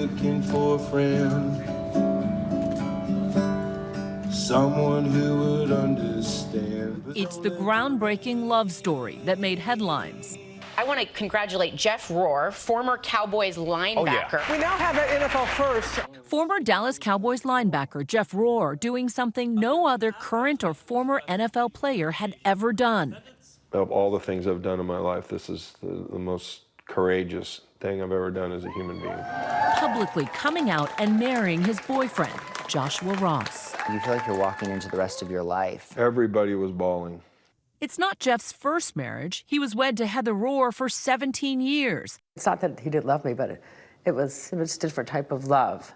looking for a friend, someone who would understand. It's the groundbreaking love story that made headlines. I want to congratulate Jeff Rohrer, former Cowboys linebacker. We now have an NFL first. Former Dallas Cowboys linebacker Jeff Rohrer doing something no other current or former NFL player had ever done. Of all the things I've done in my life, this is the most courageous thing I've ever done as a human being. Publicly coming out and marrying his boyfriend, Joshua Ross. You feel like you're walking into the rest of your life. Everybody was bawling. It's not Jeff's first marriage. He was wed to Heather Rohrer for 17 years. It's not that he didn't love me, but it was a different type of love.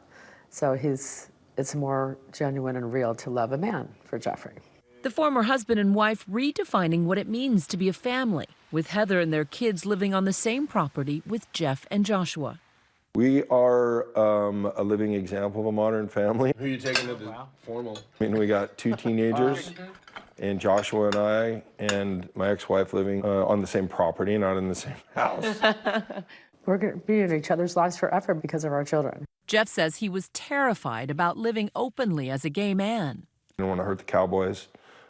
So it's more genuine and real to love a man for Jeffrey. The former husband and wife redefining what it means to be a family, with Heather and their kids living on the same property with Jeff and Joshua. We are a living example of a modern family. Who are you taking to the formal? I mean, we got 2 teenagers, and Joshua and I and my ex-wife living on the same property, not in the same house. We're going to be in each other's lives forever because of our children. Jeff says he was terrified about living openly as a gay man. I didn't want to hurt the Cowboys.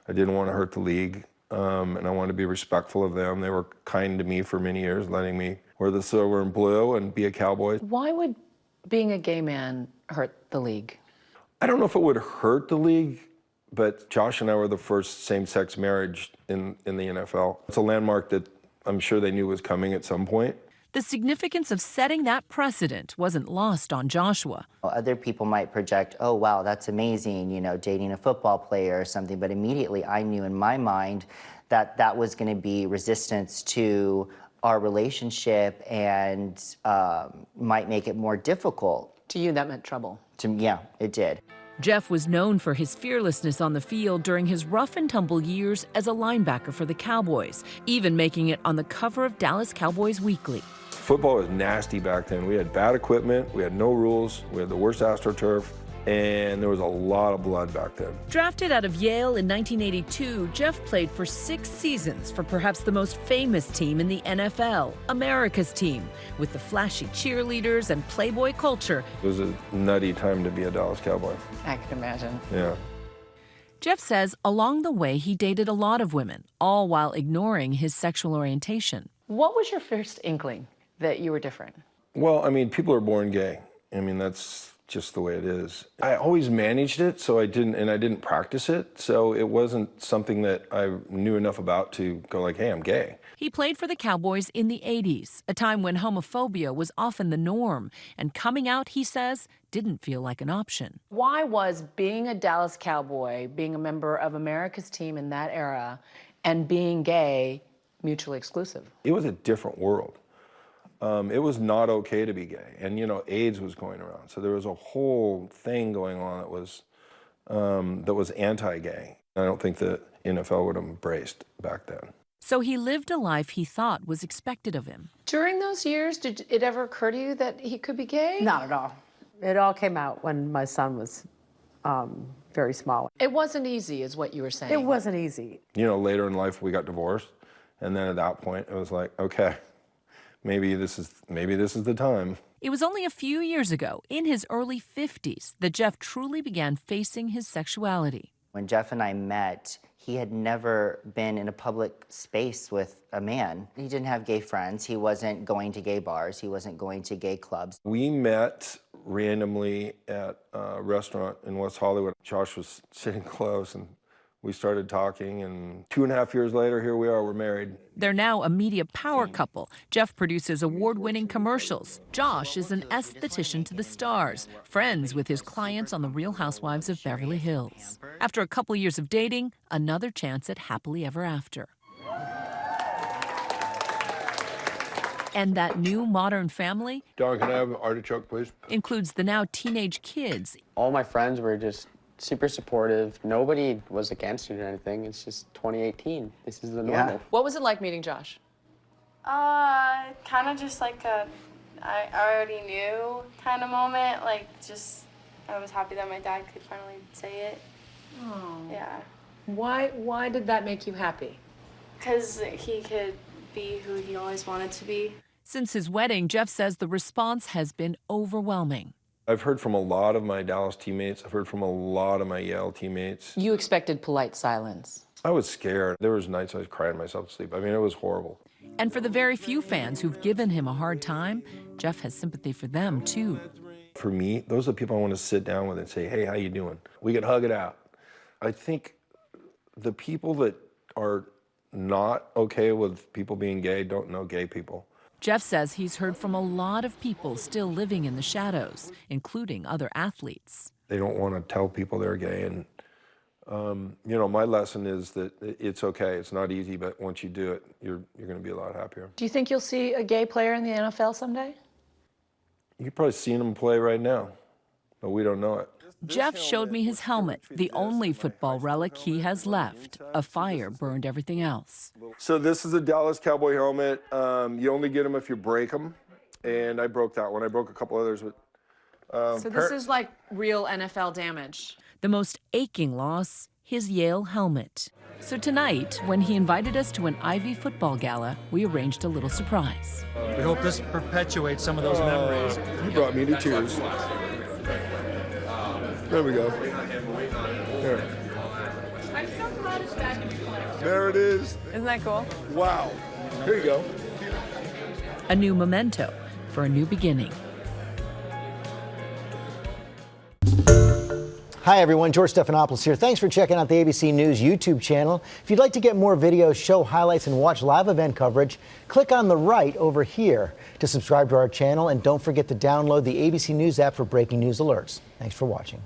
I didn't want to hurt the league, and I wanted to be respectful of them. They were kind to me for many years, letting me wear the silver and blue and be a Cowboy. Why would being a gay man hurt the league? I don't know if it would hurt the league, but Josh and I were the first same-sex marriage in the NFL. It's a landmark that I'm sure they knew was coming at some point. The significance of setting that precedent wasn't lost on Joshua. Other people might project, oh, wow, that's amazing, you know, dating a football player or something, but immediately I knew in my mind that that was going to be resistance to our relationship and might make it more difficult. To you, that meant trouble. Yeah, it did. Jeff was known for his fearlessness on the field during his rough-and-tumble years as a linebacker for the Cowboys, even making it on the cover of Dallas Cowboys Weekly. Football was nasty back then. We had bad equipment, we had no rules, we had the worst AstroTurf, and there was a lot of blood back then. Drafted out of Yale in 1982, Jeff played for 6 seasons for perhaps the most famous team in the NFL, America's team, with the flashy cheerleaders and Playboy culture. It was a nutty time to be a Dallas Cowboy. I can imagine. Yeah. Jeff says along the way he dated a lot of women, all while ignoring his sexual orientation. What was your first inkling that you were different? Well, I mean, people are born gay. I mean, that's just the way it is. I always managed it, so I didn't practice it, so it wasn't something that I knew enough about to go like, hey, I'm gay. He played for the Cowboys in the 80s, a time when homophobia was often the norm, and coming out, he says, didn't feel like an option. Why was being a Dallas Cowboy, being a member of America's team in that era, and being gay mutually exclusive? It was a different world. It was not okay to be gay, and you know, AIDS was going around, so there was a whole thing going on that was anti-gay. I don't think the NFL would have embraced back then. So he lived a life he thought was expected of him. During those years, did it ever occur to you that he could be gay? Not at all. It all came out when my son was very small. It wasn't easy, is what you were saying. It wasn't easy. You know, later in life we got divorced, and then at that point it was like, okay, maybe this is the time. It was only a few years ago, in his early 50s, that Jeff truly began facing his sexuality. When Jeff and I met, he had never been in a public space with a man. He didn't have gay friends. He wasn't going to gay bars. He wasn't going to gay clubs. We met randomly at a restaurant in West Hollywood. Josh was sitting close, and we started talking, and 2.5 years later, here we are, we're married. They're now a media power couple. Jeff produces award-winning commercials. Josh is an esthetician to the stars, friends with his clients on The Real Housewives of Beverly Hills. After a couple years of dating, another chance at happily ever after. And that new modern family Don, can I have an artichoke, please? includes the now teenage kids. All my friends were just super supportive. Nobody was against it or anything. It's just 2018. This is the normal. What was it like meeting Josh? Kind of just like a I already knew kind of moment. Like, just, I was happy that my dad could finally say it. Oh. Yeah. Why did that make you happy? Because he could be who he always wanted to be. Since his wedding, Jeff says the response has been overwhelming. I've heard from a lot of my Dallas teammates. I've heard from a lot of my Yale teammates. You expected polite silence. I was scared. There was nights I was crying myself to sleep. I mean, it was horrible. And for the very few fans who've given him a hard time, Jeff has sympathy for them, too. For me, those are the people I want to sit down with and say, hey, how you doing? We could hug it out. I think the people that are not okay with people being gay don't know gay people. Jeff says he's heard from a lot of people still living in the shadows, including other athletes. They don't want to tell people they're gay. And, you know, my lesson is that it's okay. It's not easy, but once you do it, you're going to be a lot happier. Do you think you'll see a gay player in the NFL someday? You've probably seen him play right now, but we don't know it. Jeff showed me his helmet, the only football relic he has left. A fire burned everything else. So this is a Dallas Cowboy helmet. You only get them if you break them, and I broke that one. I broke a couple others. But, so this is like real NFL damage. The most aching loss, his Yale helmet. So tonight, when he invited us to an Ivy football gala, we arranged a little surprise. We hope this perpetuates some of those memories. You brought me to tears. There we go. There. I'm so glad it's back in your collection. There it is. Isn't that cool? Wow. Here you go. A new memento for a new beginning. Hi everyone, George Stephanopoulos here. Thanks for checking out the ABC News YouTube channel. If you'd like to get more videos, show highlights, and watch live event coverage, click on the right over here to subscribe to our channel, and don't forget to download the ABC News app for breaking news alerts. Thanks for watching.